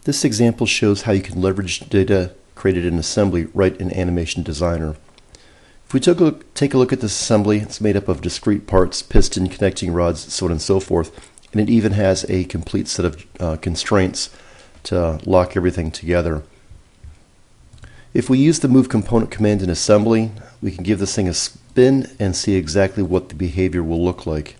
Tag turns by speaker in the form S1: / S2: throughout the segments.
S1: This example shows how you can leverage data created in assembly right in Animation Designer. If we take a look at this assembly, it's made up of discrete parts, piston, connecting rods, so on and so forth, and it even has a complete set of constraints to lock everything together. If we use the Move Component command in assembly, we can give this thing a spin and see exactly what the behavior will look like.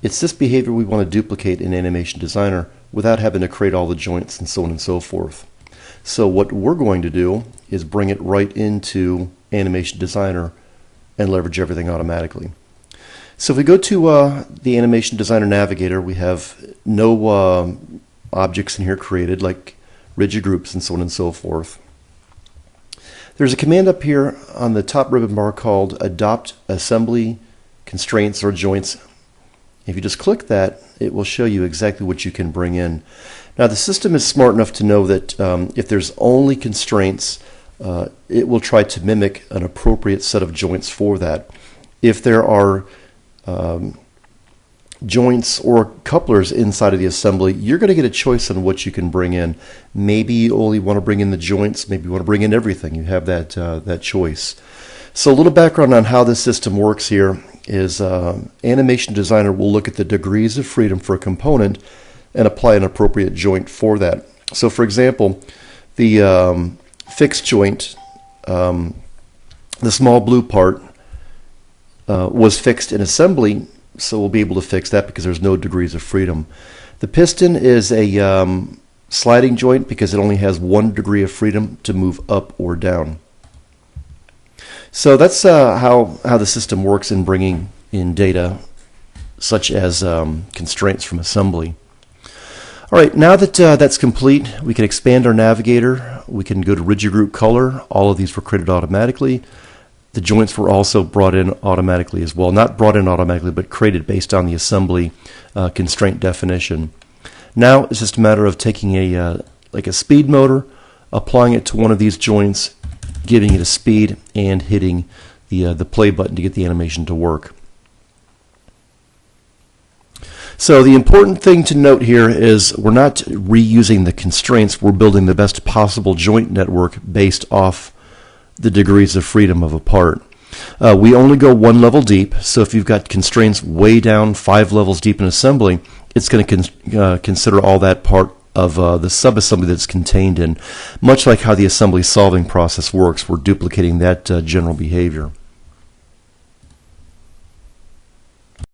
S1: It's this behavior we want to duplicate in Animation Designer without having to create all the joints and so on and so forth. So what we're going to do is bring it right into Animation Designer and leverage everything automatically. So if we go to the Animation Designer Navigator, we have no objects in here created like rigid groups and so on and so forth. There's a command up here on the top ribbon bar called Adopt Assembly Constraints or Joints. If you just click that, it will show you exactly what you can bring in. Now the system is smart enough to know that if there's only constraints, it will try to mimic an appropriate set of joints for that. If there are joints or couplers inside of the assembly, you're going to get a choice on what you can bring in. Maybe you only want to bring in the joints, maybe you want to bring in everything. You have that choice. So a little background on how this system works here is Animation Designer will look at the degrees of freedom for a component and apply an appropriate joint for that. So for example, the fixed joint, the small blue part, was fixed in assembly, so we'll be able to fix that because there's no degrees of freedom. The piston is a sliding joint because it only has 1 degree of freedom to move up or down. So that's how the system works in bringing in data such as constraints from assembly. All right, now that that's complete, we can expand our navigator. We can go to rigid group color. All of these were created automatically. The joints were also brought in automatically as well. Not brought in automatically, but created based on the assembly constraint definition. Now it's just a matter of taking like a speed motor, applying it to one of these joints, giving it a speed, and hitting the play button to get the animation to work. So the important thing to note here is we're not reusing the constraints, we're building the best possible joint network based off the degrees of freedom of a part. We only go 1 level deep, so if you've got constraints way down 5 levels deep in assembly, it's going to consider all that part of the subassembly that's contained in. Much like how the assembly solving process works, we're duplicating that general behavior.